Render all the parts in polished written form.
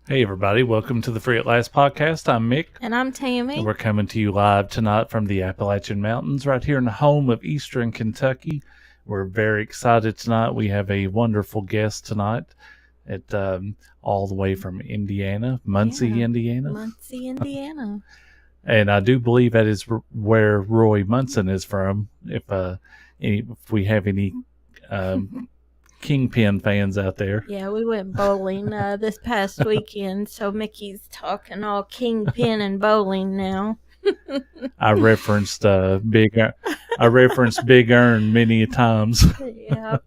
Hey everybody, welcome to the Free at Last podcast. I'm Mick. And I'm Tammy. And we're coming to you live tonight from the Appalachian Mountains right here in the home of Eastern Kentucky. We're very excited tonight. We have a wonderful guest tonight at all the way from Indiana, Muncie, Indiana. Muncie, Indiana. And I do believe that is where Roy Munson is from, if we have any Kingpin fans out there. Yeah, we went bowling this past weekend, so Mickey's talking all Kingpin and bowling now. I referenced Big Earn many times. Yeah.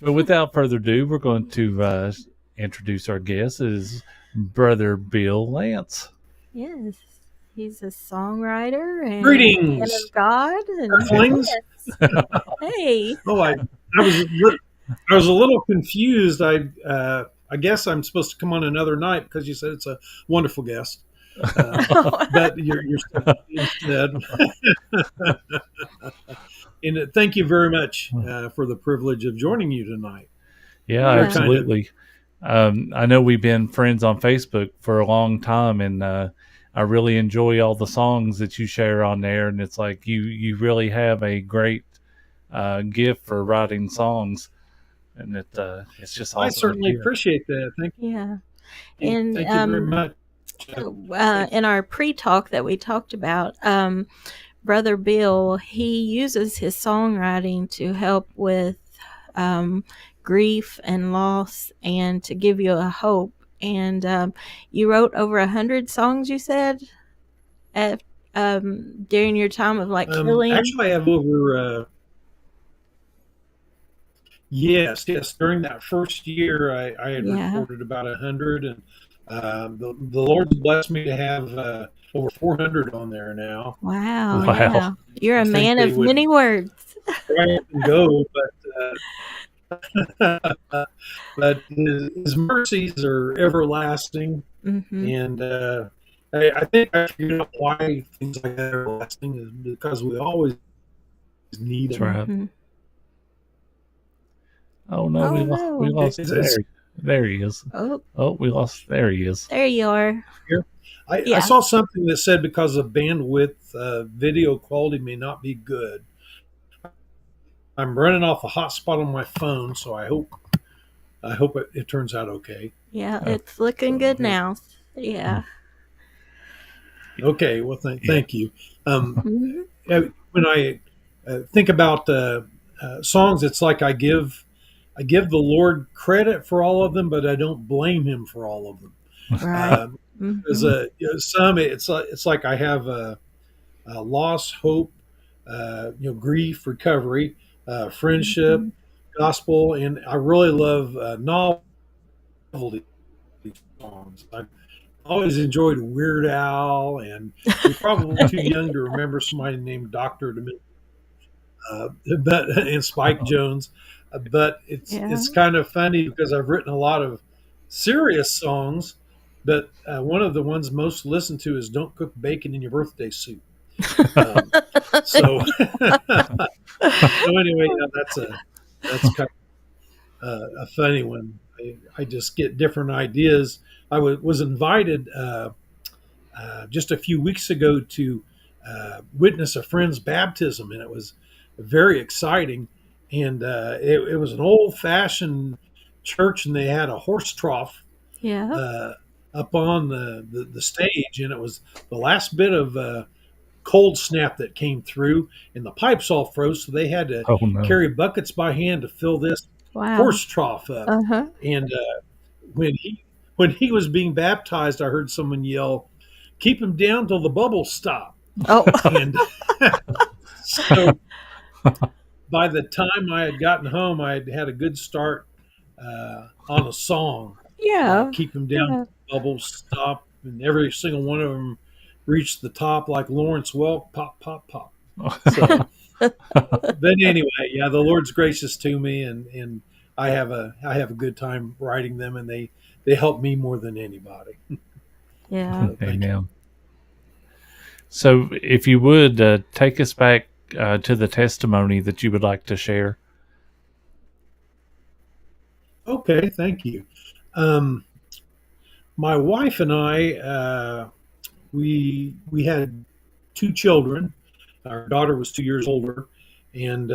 But without further ado, we're going to introduce our guest. It is Brother Bill Lantz. Yes, he's a songwriter and Greetings, man of God. And Hey. Oh, I was a little confused. I guess I'm supposed to come on another night because you said it's a wonderful guest. But you're instead. And thank you very much for the privilege of joining you tonight. Yeah, absolutely. I know we've been friends on Facebook for a long time, and I really enjoy all the songs that you share on there. And it's like you really have a great gift for writing songs, and it's just awesome. I certainly appreciate that. Thank you. Yeah, and thank you very much. In our pre-talk that we talked about, Brother Bill, he uses his songwriting to help with grief and loss and to give you a hope. And you wrote over 100 songs, you said, at during your time of killing. Actually, I have over. Yes. During that first year, I had recorded about 100, and the Lord's blessed me to have over 400 on there now. Wow. Yeah. You're a man of many words. Try and go, but his mercies are everlasting, and I think I figured out why things like that are everlasting is because we always need them. That's right. Oh no, we lost there he is. Oh, we lost. There he is. There you are. I saw something that said because of bandwidth, video quality may not be good. I'm running off a hotspot on my phone, so I hope it turns out okay. Yeah, it's looking good now. Yeah. Okay. Well, thank you. When I think about songs, it's like I give the Lord credit for all of them, but I don't blame Him for all of them. Right. Some it's like I have a loss, hope, grief, recovery, friendship, gospel, and I really love novelty songs. I've always enjoyed Weird Al, and you're probably too young to remember somebody named Dr. and Spike Jones. But it's kind of funny because I've written a lot of serious songs, but one of the ones most listened to is "Don't Cook Bacon in Your Birthday Suit." So anyway, that's kind of a funny one. I just get different ideas. I was invited just a few weeks ago to witness a friend's baptism, and it was very exciting. And it was an old-fashioned church, and they had a horse trough up on the stage, and it was the last bit of cold snap that came through, and the pipes all froze, so they had to carry buckets by hand to fill this horse trough up. And when he was being baptized, I heard someone yell, "Keep him down till the bubbles stop." Oh, and so. By the time I had gotten home, I had had a good start on a song. Yeah. Keep them down, bubbles stop, and every single one of them reached the top like Lawrence Welk, pop, pop, pop. So, but anyway, the Lord's gracious to me, and I have a good time writing them, and they help me more than anybody. Yeah. Amen. So, if you would take us back to the testimony that you would like to share. Okay, thank you. my wife and I, we had two children. Our daughter was 2 years older, and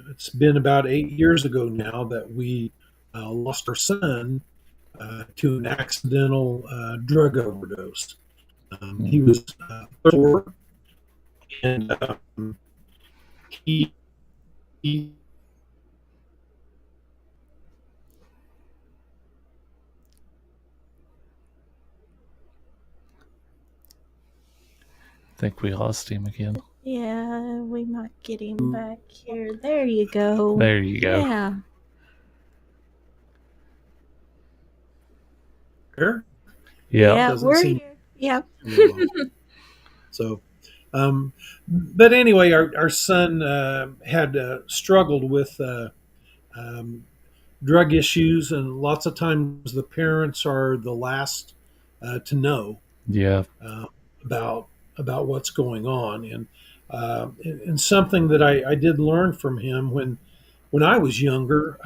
it's been about 8 years ago now that we lost our son to an accidental drug overdose. He was 4, and he, he I think we lost him again. Yeah, we might get him back here. There you go. There you go. Yeah. Sure. Yeah. Doesn't we're seem here. Yep. well. So, but anyway, our son had struggled with um, drug issues, and lots of times the parents are the last to know Yeah. uh, about what's going on, and something that I did learn from him when I was younger.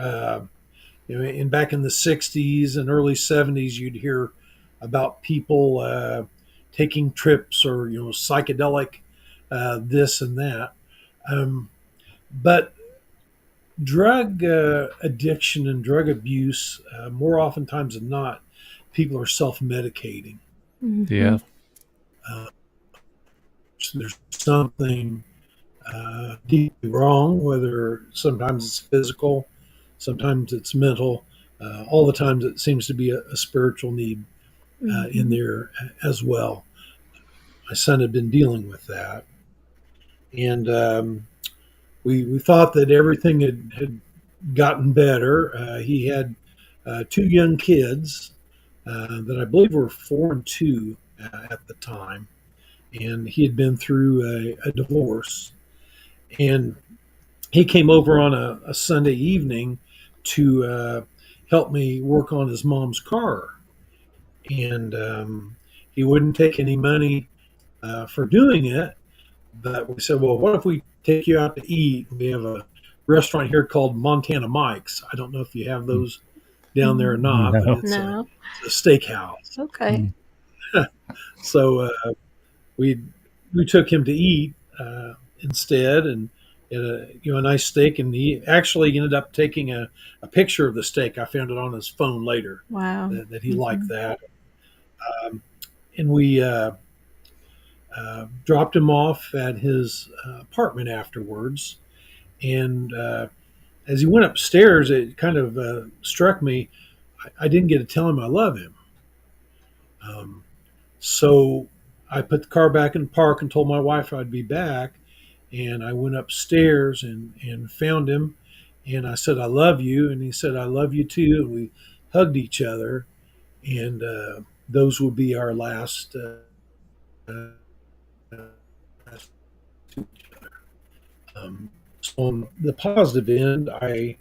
And back in the '60s and early '70s, you'd hear about people taking trips or psychedelic this and that. But drug addiction and drug abuse, more oftentimes than not, people are self-medicating. Yeah. So there's something deeply wrong, whether sometimes it's physical, sometimes it's mental. All the times it seems to be a spiritual need in there as well. My son had been dealing with that, and we thought that everything had gotten better. He had two young kids that I believe were 4 and 2 at the time, and he had been through a divorce. And he came over on a Sunday evening to help me work on his mom's car, and he wouldn't take any money for doing it. But we said, well, what if we take you out to eat? We have a restaurant here called Montana Mike's. I don't know if you have those down there or not, No. but it's No. a steakhouse. Okay. So we took him to eat instead, and had a nice steak. And he actually ended up taking a picture of the steak. I found it on his phone later Wow. that he liked that. And we dropped him off at his apartment afterwards. And as he went upstairs, it kind of struck me I didn't get to tell him I love him. So I put the car back in park and told my wife I'd be back. And I went upstairs and found him. And I said, I love you. And he said, I love you too. And we hugged each other. And those would be our last so on the positive end, I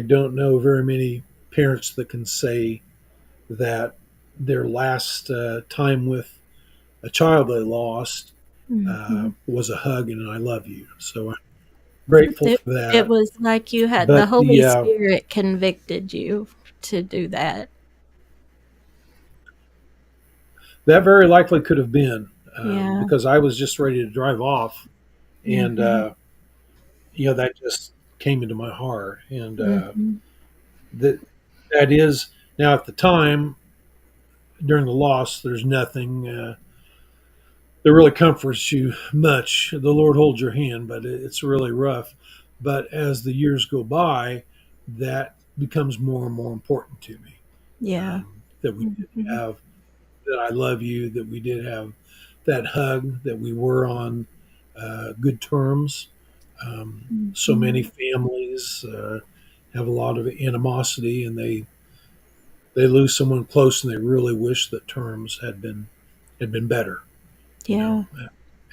don't know very many parents that can say that their last time with a child they lost was a hug and I love you. So I'm grateful for that. It was like you had the Holy Spirit convicted you to do that. That very likely could have been because I was just ready to drive off, and that just came into my heart, and that is now at the time during the loss. There's nothing that really comforts you much. The Lord holds your hand, but it's really rough. But as the years go by, that becomes more and more important to me. Yeah, that we did have that I love you, that we did have that hug, that we were on good terms. So many families have a lot of animosity, and they lose someone close, and they really wish that terms had been better. Yeah.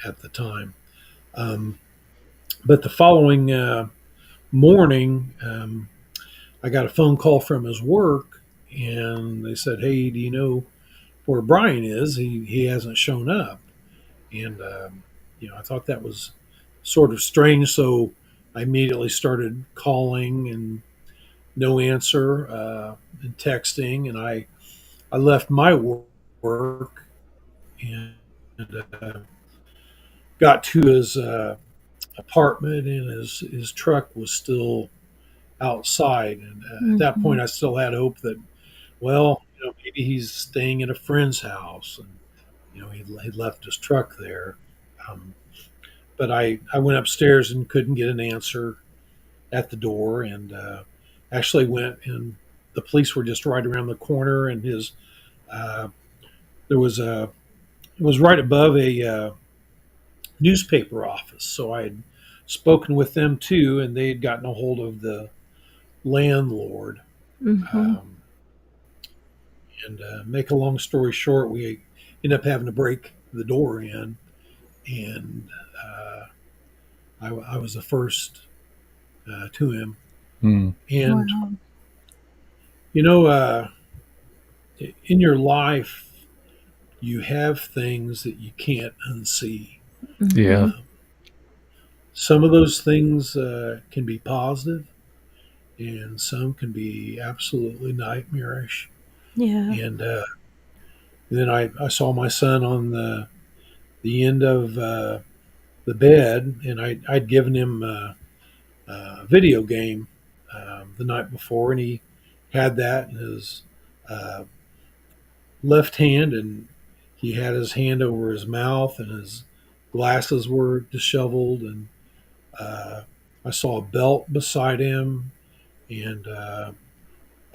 At the time, but the following morning, I got a phone call from his work, and they said, "Hey, do you know where Brian is? He hasn't shown up." And I thought that was sort of strange, so I immediately started calling and no answer, and texting, and I left my work and got to his apartment, and his truck was still outside. And at that Mm-hmm. point, I still had hope that, well, maybe he's staying at a friend's house, and he'd left his truck there. Um, but I went upstairs and couldn't get an answer at the door, and actually went, and the police were just right around the corner, and his there was a it was right above a newspaper office. So I had spoken with them too, and they had gotten a hold of the landlord. Mm-hmm. Um, and make a long story short, we ended up having to break the door in, and I was the first to him. Mm. And Wow. you know, in your life, you have things that you can't unsee. Yeah. Mm-hmm. Some of those things can be positive, and some can be absolutely nightmarish. Yeah. And then I saw my son on the end of the bed, and I'd given him a video game the night before, and he had that in his uh, left hand, and he had his hand over his mouth, and his glasses were disheveled, and uh, I saw a belt beside him, and a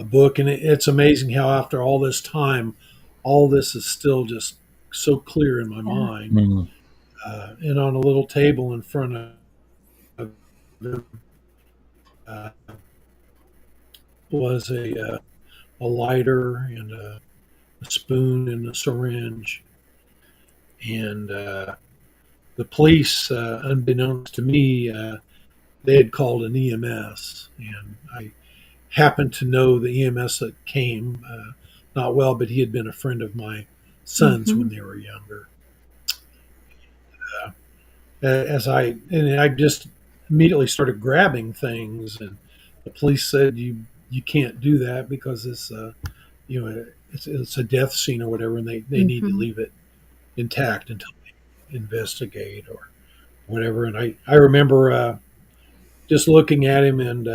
book, and it's amazing how after all this time, all this is still just so clear in my Yeah. mind. Mm. And on a little table in front of him uh, was a lighter and a spoon and a syringe. And the police, unbeknownst to me, they had called an EMS. And I happened to know the EMS that came, not well, but he had been a friend of my son's Mm-hmm. when they were younger. I just immediately started grabbing things, and the police said you can't do that because it's a death scene or whatever, and they need to Mm-hmm. leave it intact until they investigate or whatever. And I remember just looking at him and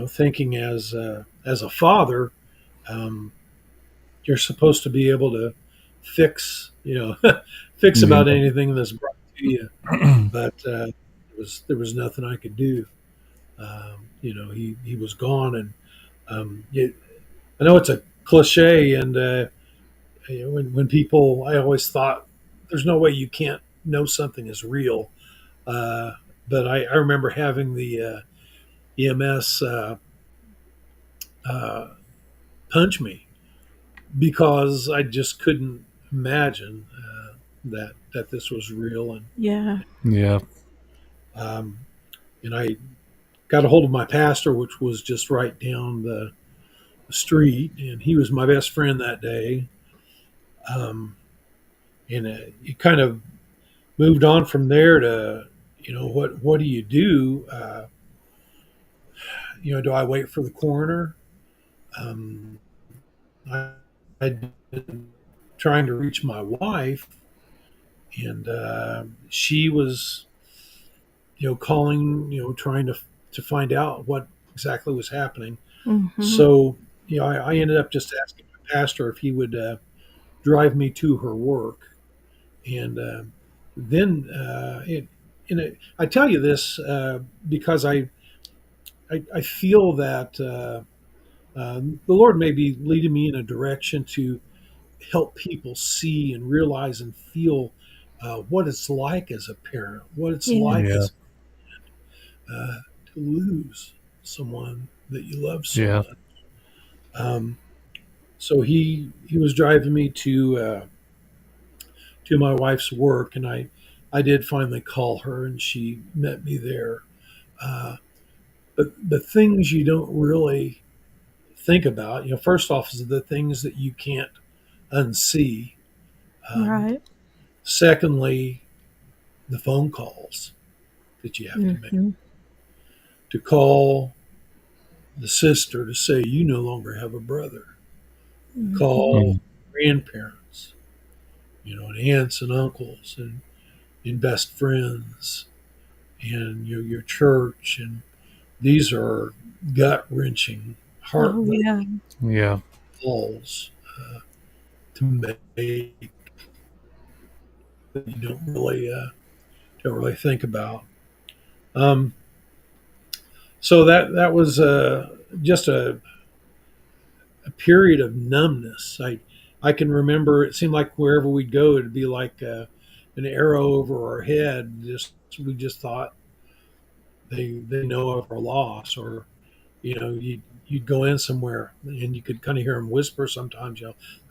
thinking as a father, um, you're supposed to be able to fix fix about Yeah. anything that's brought to you, but there was nothing I could do. He was gone, and I know it's a cliche, and when people, I always thought there's no way you can't know something is real. Uh, but I remember having the EMS uh, punch me because I just couldn't imagine that this was real, Yeah. Yeah. um, and I got a hold of my pastor, which was just right down the street, and he was my best friend that day. Um, and it kind of moved on from there to, what do you do? Do I wait for the coroner? Um, I, I'd been trying to reach my wife, and she was, calling, trying to find out what exactly was happening. Mm-hmm. So, I ended up just asking my pastor if he would drive me to her work, and then I tell you this because I feel that the Lord may be leading me in a direction to help people see and realize and feel what it's like as a parent, what it's Yeah. like Yeah. as to lose someone that you love so Yeah. much. Um, so he was driving me to my wife's work, and I did finally call her, and she met me there. Uh, but the things you don't really think about, first off, is the things that you can't unsee. Um, Right. Secondly, the phone calls that you have to make Mm-hmm. to call the sister to say, you no longer have a brother. Mhm. Call grandparents, and aunts and uncles and best friends and your church. And these are gut wrenching, Oh heart yeah. Yeah. calls to make that you don't really think about. Um, so that was just a period of numbness. I can remember it seemed like wherever we'd go, it'd be like an arrow over our head. Just we just thought they know of our loss, or you'd go in somewhere and you could kind of hear them whisper sometimes.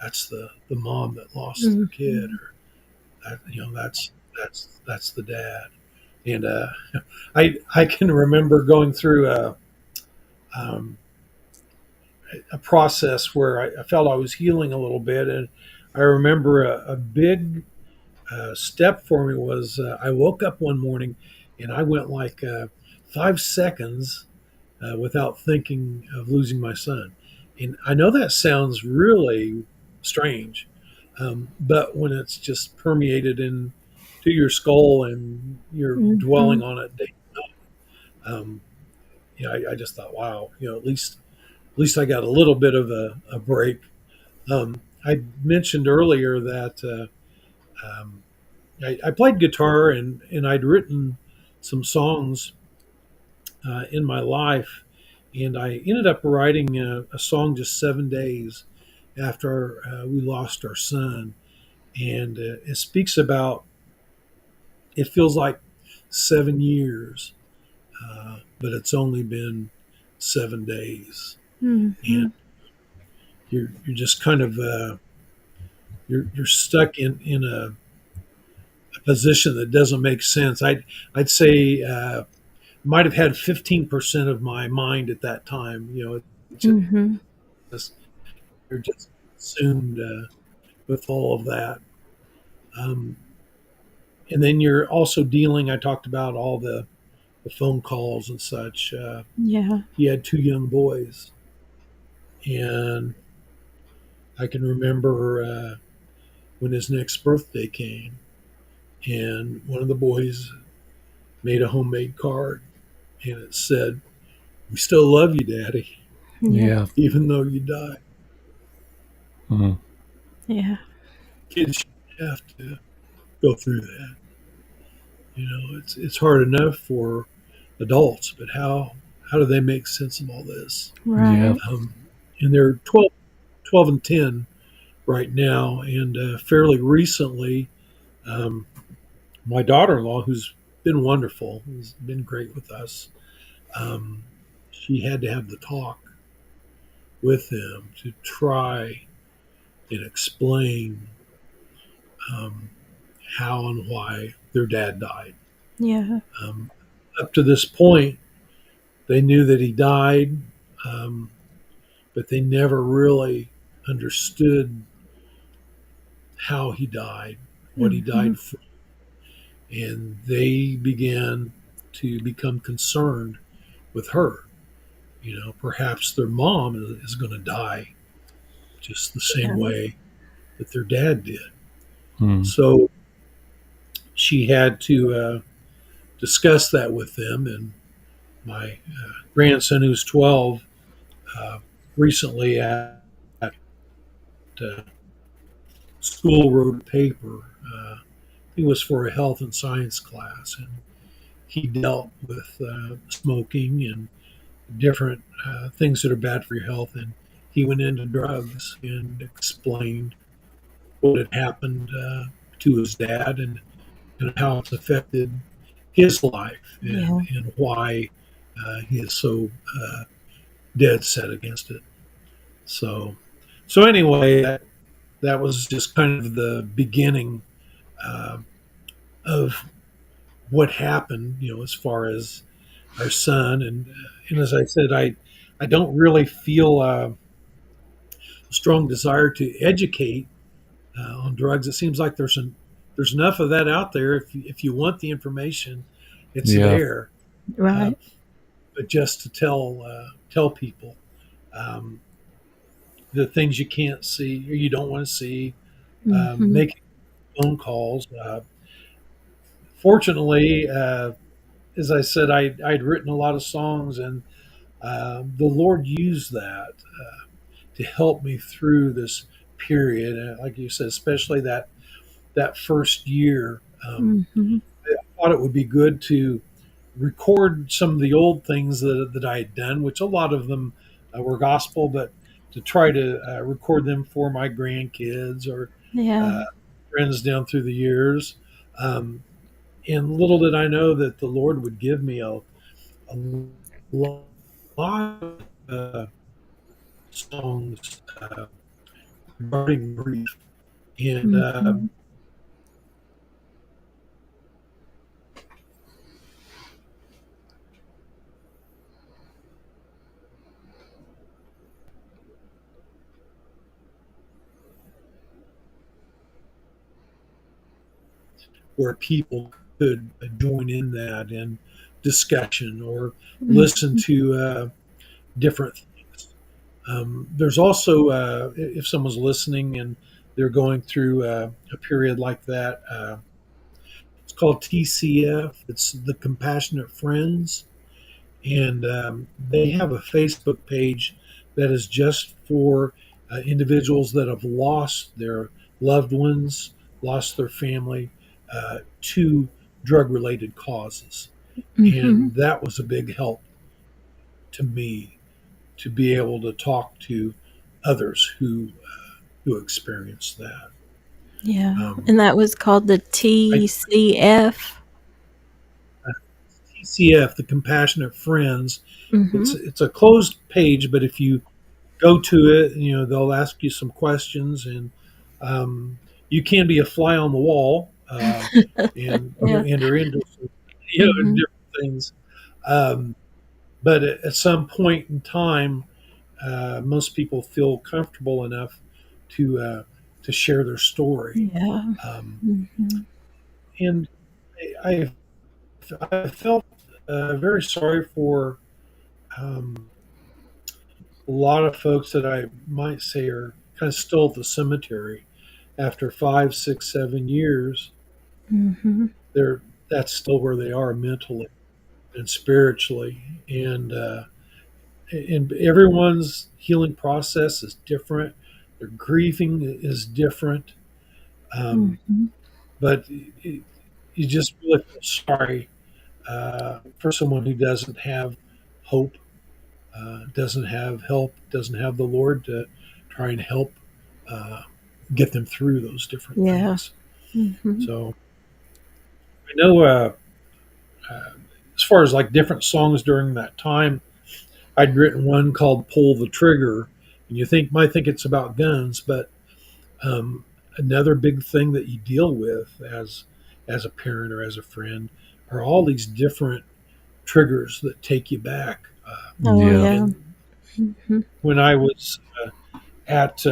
That's the mom that lost their kid, Mhm. or that's the dad. And I can remember going through um, a process where I felt I was healing a little bit, and I remember a big step for me was I woke up one morning and I went like 5 seconds without thinking of losing my son. And I know that sounds really strange, but when it's just permeated into your skull and you're dwelling Mhm. on it, um, I just thought, wow, at least I got a little bit of a break. I mentioned earlier that I played guitar and I'd written some songs in my life, and I ended up writing a song just 7 days after we lost our son, and it speaks about it feels like 7 years, but it's only been 7 days, and Mhm. you're just kind of you're stuck in a position that doesn't make sense. I'd say might have had 15% of my mind at that time. It's Mhm. just you're just consumed with all of that. Um, and then you're also dealing. I talked about all the phone calls and such. Yeah. He had two young boys, and I can remember when his next birthday came, and one of the boys made a homemade card, and it said, "We still love you, Daddy, Yeah. Yeah. even though you died." Mm. Yeah. Kids shouldn't have to go through that. It's hard enough for adults, but how do they make sense of all this? Yeah. Right. Um, and they're 12 and 10 right now, and fairly recently, um, my daughter-in-law, who's been wonderful, has been great with us. Um, she had to have the talk with them to try and explain um, how and why their dad died. Yeah. Um, Up to this point, they knew that he died, um, but they never really understood how he died, what he Mhm. died for. And they began to become concerned with her. Perhaps their mom is going to die just the same Yeah. way that their dad did. Mm. So she had to discuss that with them. And my grandson, who's 12, uh, recently at school wrote a paper. It was for a health and science class, and he dealt with smoking and different things that are bad for your health. And he went into drugs and explained what had happened to his dad, and how it's affected his life, Yeah. and why he is so dead set against it. So, so anyway, that was just kind of the beginning uh, of what happened, as far as our son. And as I said, I don't really feel a strong desire to educate on drugs. It seems like there's enough of that out there. If you want the information, it's Yeah. there. Uh, Right. but just to tell people um, the things you can't see or you don't want to see, Mm-hmm. making phone calls. Fortunately, as I said, I'd written a lot of songs, and the Lord used that to help me through this period. Like you said, especially that first year, Mm-hmm. I thought it would be good to record some of the old things that I had done, which a lot of them were gospel, but to try to record them for my grandkids or Yeah. uh, friends down through the years. Um, and little did I know that the Lord would give me a lot of songs regarding grief. And Mm-hmm. where people could join in that in discussion or listen Mm-hmm. to different things. There's also, if someone's listening and they're going through a period like that, it's called TCF. It's the Compassionate Friends. And they have a Facebook page that is just for individuals that have lost their loved ones, lost their family to drug related causes. Mm-hmm. And that was a big help to me to be able to talk to others who experienced that. Yeah. Um, And that was called the I, TCF. TCF, the Compassionate Friends, Mm-hmm. it's a closed page, but if you go to it, they'll ask you some questions, and um, you can be a fly on the wall and Yeah. enter into some, Mm-hmm. different things. Um, but at some point in time, most people feel comfortable enough to uh, to share their story. Yeah. Um, Mm-hmm. and I, I felt very sorry for um, a lot of folks that I might say are kind of still at the cemetery after 5, 6, 7 years. Mm-hmm. They're That's still where they are mentally and spiritually, and everyone's healing process is different. Their grieving is different, um, Mm-hmm. but you just really feel sorry for someone who doesn't have hope, doesn't have help, doesn't have the Lord to try and help uh, get them through those different Yeah. things. Mm-hmm. So I know uh, as far as like different songs during that time, I'd written one called "Pull the Trigger," and might think it's about guns, but um, another big thing that you deal with as a parent or as a friend are all these different triggers that take you back. Oh Yeah. yeah. And Mm-hmm. when I was at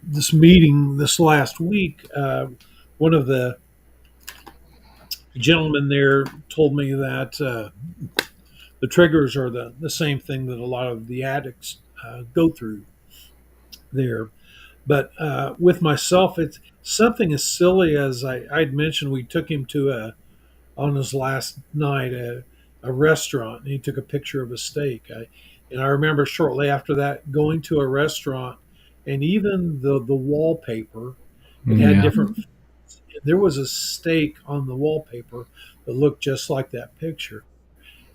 this meeting this last week, one of the gentlemen there told me that the triggers are the same thing that a lot of the addicts go through there. But with myself, it's something as silly as I'd mentioned. We took him to on his last night a restaurant, and he took a picture of a steak. And I remember shortly after that going to a restaurant, and even the wallpaper, it had Yeah. different. There was a steak on the wallpaper that looked just like that picture.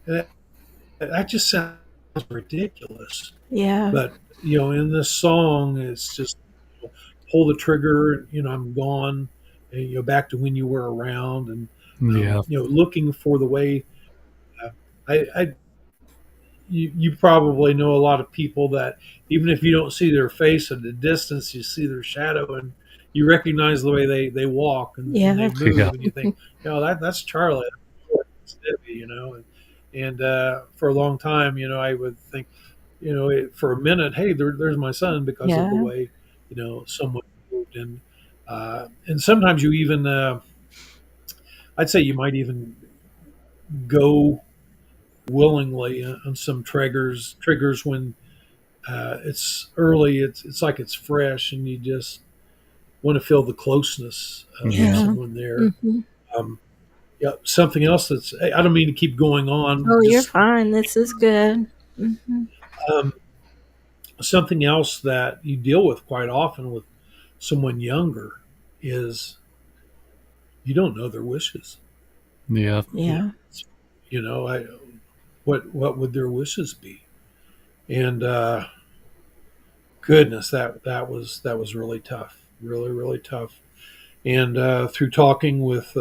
And that just sounds ridiculous. Yeah. But in this song, it's just pull the trigger. I'm gone. And, back to when you were around, and Yeah. looking for the way. Uh, I you probably know a lot of people that even if you don't see their face at a distance, you see their shadow, and you recognize the way they walk and they Yeah. Yeah. move, and you think, that's Charlie, that's Debbie, and for a long time, I would think, for a minute, hey, there's my son because of the Yeah. way, someone moved, and sometimes you even, I'd say you might even go willingly on some triggers when it's early. It's like it's fresh, and you just want to feel the closeness of Yeah. Yeah. someone there. Hmm. Um, yeah, something else that's I don't mean to keep going on. Oh, you're Just fine. This is good. Hmm. um, something else that you deal with quite often with someone younger is you don't know their wishes. Yeah. You know, Yeah. you know, what would their wishes be? And goodness, that was really tough, really tough. And through talking with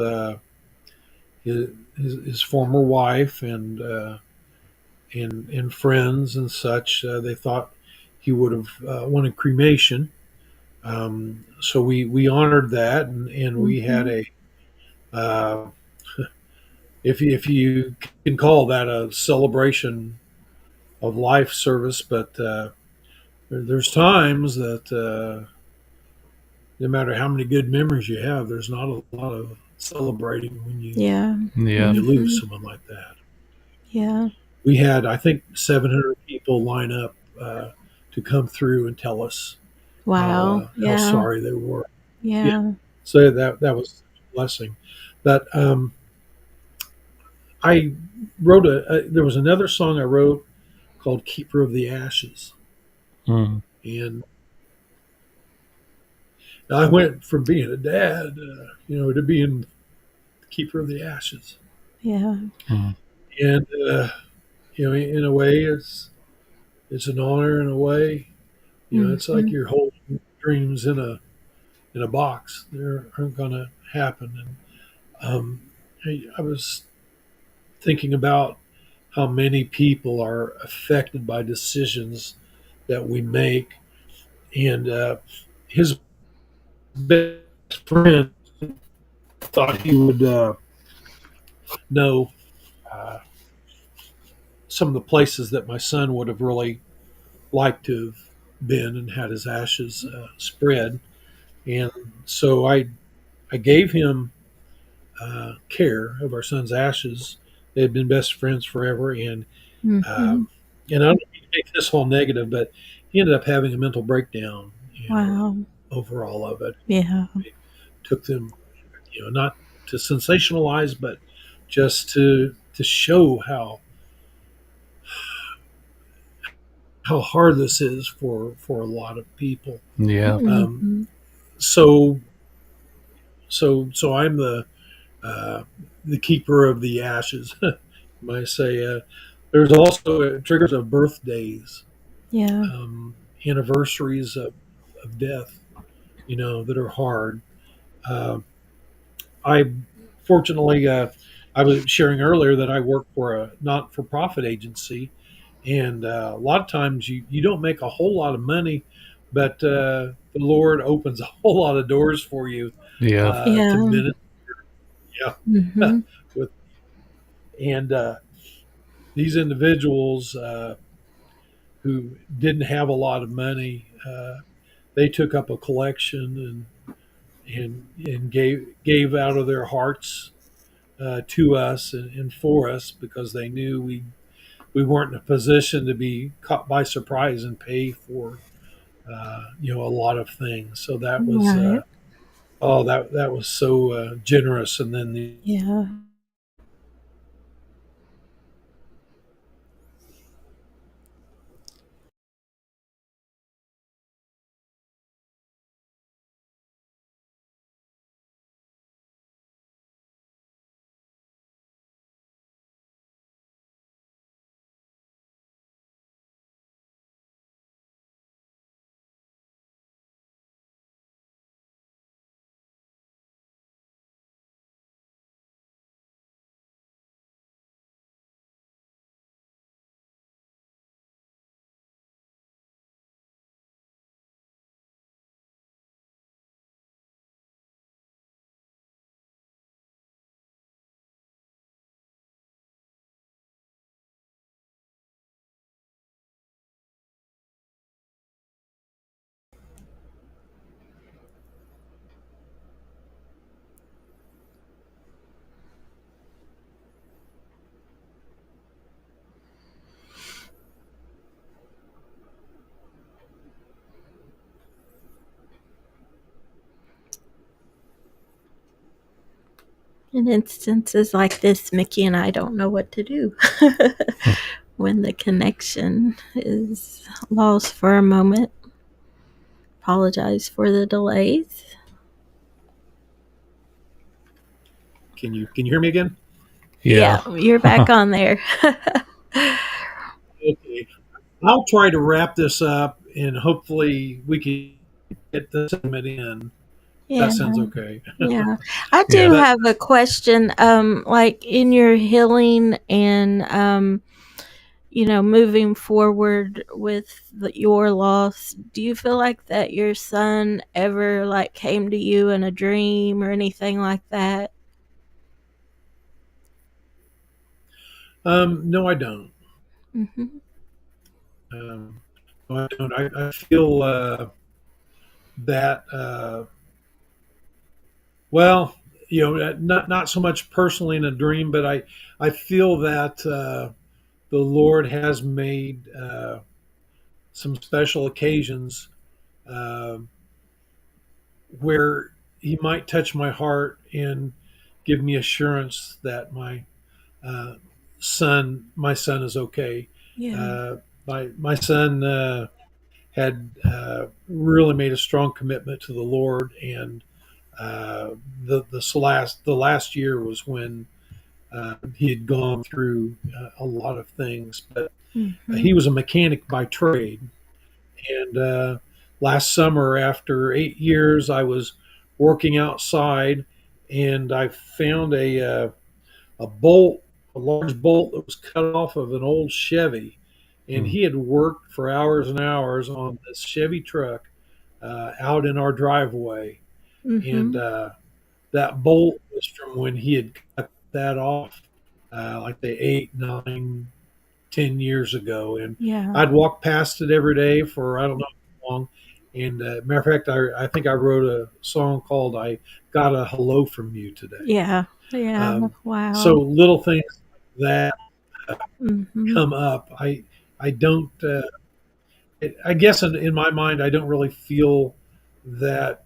his former wife and friends and such, they thought he would have wanted cremation. So we honored that, and we had Hmm. a if you can call that a celebration of life service, but there's times that no matter how many good memories you have, there's not a lot of celebrating Yeah. when Yeah. you lose Hmm. someone like that. Yeah. We had, I think, 700 people line up to come through and tell us Wow. how Yeah. sorry they were. Yeah, Yeah. so that was a blessing. But I wrote there was another song I wrote called "Keeper of the Ashes," Mm. and I went from being a dad, to being the keeper of the ashes. Yeah. Mm. And in a way, it's an honor. In a way, it's like Hmm. you're holding dreams in a box. They aren't going to happen. And I was thinking about how many people are affected by decisions that we make. And his best friend thought he would know uh, some of the places that my son would have really liked to have been and had his ashes spread. And so I gave him care of our son's ashes. They had been best friends forever, uh, Hmm. and I don't mean to make this all negative, but he ended up having a mental breakdown. Wow. Over all of it, Yeah. it took them, not to sensationalize, but just to show how hard this is for a lot of people. Yeah. Um, Hmm. so so I'm uh, the keeper of the ashes. Might say there's also triggers of birthdays, Yeah. anniversaries of death, that are hard. Uh, I fortunately I was sharing earlier that I work for a not-for-profit agency, and a lot of times you don't make a whole lot of money, but the Lord opens a whole lot of doors for you Yeah. to Yeah. minister. Yeah, Hmm. with and these individuals who didn't have a lot of money, they took up a collection and gave out of their hearts to us and for us because they knew we weren't in a position to be caught by surprise and pay for a lot of things. So that was Right. that was so generous. And then the Yeah. In instances like this, Mickey and I don't know what to do when the connection is lost for a moment. Apologize for the delays. Can you hear me again? Yeah. Yeah, you're back on there. Okay. I'll try to wrap this up, and hopefully we can get this segment in. Yeah. That sounds okay. Yeah. I Yeah. do have a question. Like in your healing and moving forward with your loss, do you feel like that your son ever like came to you in a dream or anything like that? No, I don't. Mm-hmm. Um, no, I don't. I feel that. Well, not so much personally in a dream, but I feel that the Lord has made some special occasions uh, where He might touch my heart and give me assurance that uh, my son is okay. Yeah. My son had really made a strong commitment to the Lord, and the last year was when he had gone through a lot of things. But Mm-hmm. he was a mechanic by trade, and last summer, after 8 years, I was working outside, and I found a bolt, a large bolt that was cut off of an old Chevy, and Mm. he had worked for hours and hours on this Chevy truck out in our driveway, and Mm-hmm. that bolt was from when he had cut that off, like they 8, 9, 10 years ago, and Yeah. I'd walk past it every day for I don't know how long. And matter of fact, I think I wrote a song called "I Got a Hello from You Today." Yeah. Yeah. So Wow. little things like that Mm-hmm. come up. I don't. I guess in my mind, I don't really feel that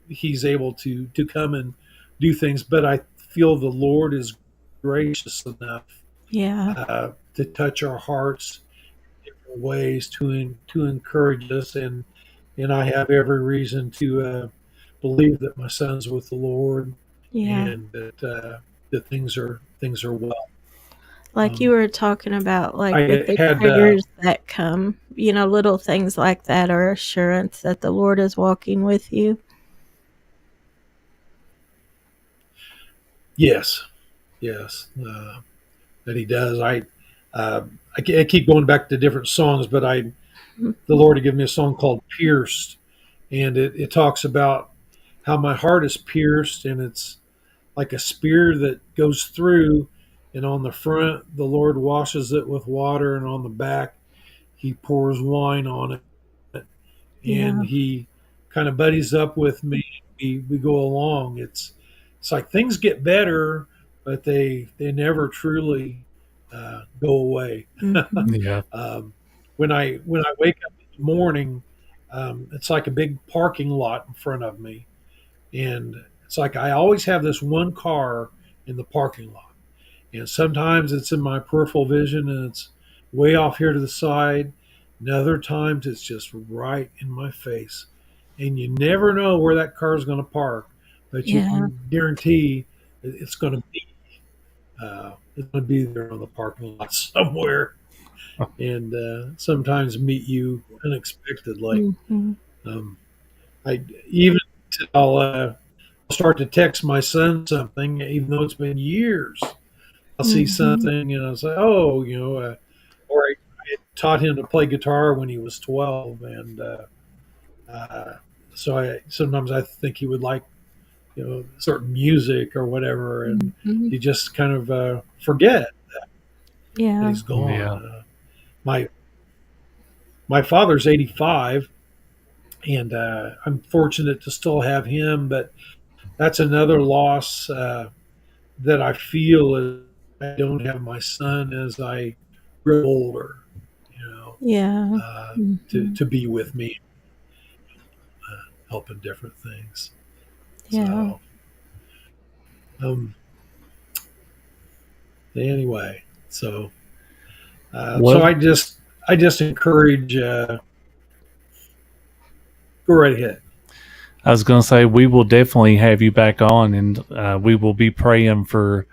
he's able to come and do things, but I feel the Lord is gracious enough Yeah. to touch our hearts in different ways to encourage us, and I have every reason to believe that my son's with the Lord Yeah. and that things are well. Like you Um, were talking about, like with I the had triggers that come, little things like that are assurance that the Lord is walking with you. yes, yes, that he does. I keep going back to different songs, but the Lord had given me a song called "Pierced," and it talks about how my heart is pierced, and it's like a spear that goes through, and on the front the Lord washes it with water, and on the back He pours wine on it, and Yeah. He kind of buddies up with me. We go along. It's like things get better, but they never truly go away. Mm-hmm. Yeah. um, when I wake up in the morning, it's like a big parking lot in front of me, and it's like I always have this one car in the parking lot, and sometimes it's in my peripheral vision and it's way off here to the side, and other times it's just right in my face, and you never know where that car is going to park, but you Yeah. can guarantee it's going to be there on the parking lot somewhere, and sometimes meet you unexpectedly. Mm-hmm. Um, I even I'll start to text my son something, even though it's been years. I'll see Mm-hmm. something and I'll say, "Oh, or I had taught him to play guitar when he was 12, and uh, so I sometimes I think he would like certain music or whatever, and Mm-hmm. you just kind of forget that Yeah. he's gone. Yeah. My my father's 85, and I'm fortunate to still have him, but that's another loss that I feel as I don't have my son as I grow older, you know, Yeah. uh, to, Mm-hmm. to be with me, helping different things. Yeah. So, um, Anyway, so so Well, I just encourage go right ahead. I was going to say we will definitely have you back on, and we will be praying for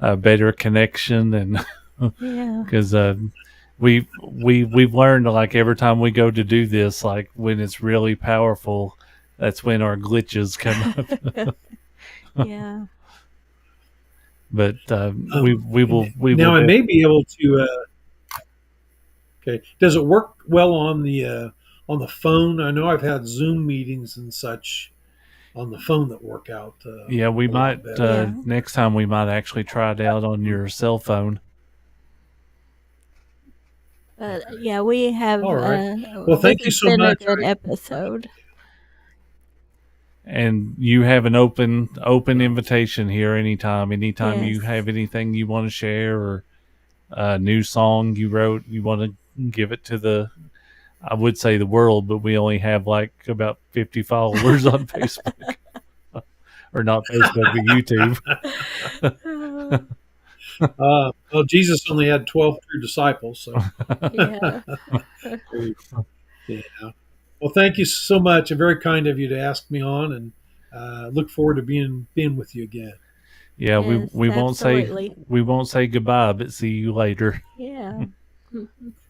a better connection, and Yeah. because we've learned like every time we go to do this, like when it's really powerful, that's when our glitches come up. Yeah. But we will Now I may be able to. Okay, does it work well on the phone? I know I've had Zoom meetings and such on the phone that work out yeah, we a lot might better. Yeah. next time we might actually try it out on your cell phone. But yeah, we have. All right. Well, This thank you has so been a much. good episode. And you have an open invitation here anytime you Yes. have anything you want to share, or a new song you wrote you want to give it to the, I would say the world, but we only have like about 50 followers on Facebook. Or not Facebook, but YouTube. Well, Jesus only had 12 true disciples, so Yeah. yeah. Well, thank you so much. Very kind of you to ask me on, and look forward to being with you again. Yeah, Yes, absolutely. we won't say goodbye, but see you later. Yeah.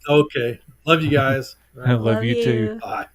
Okay, love you guys. I Right on. love Love you too. you. Bye.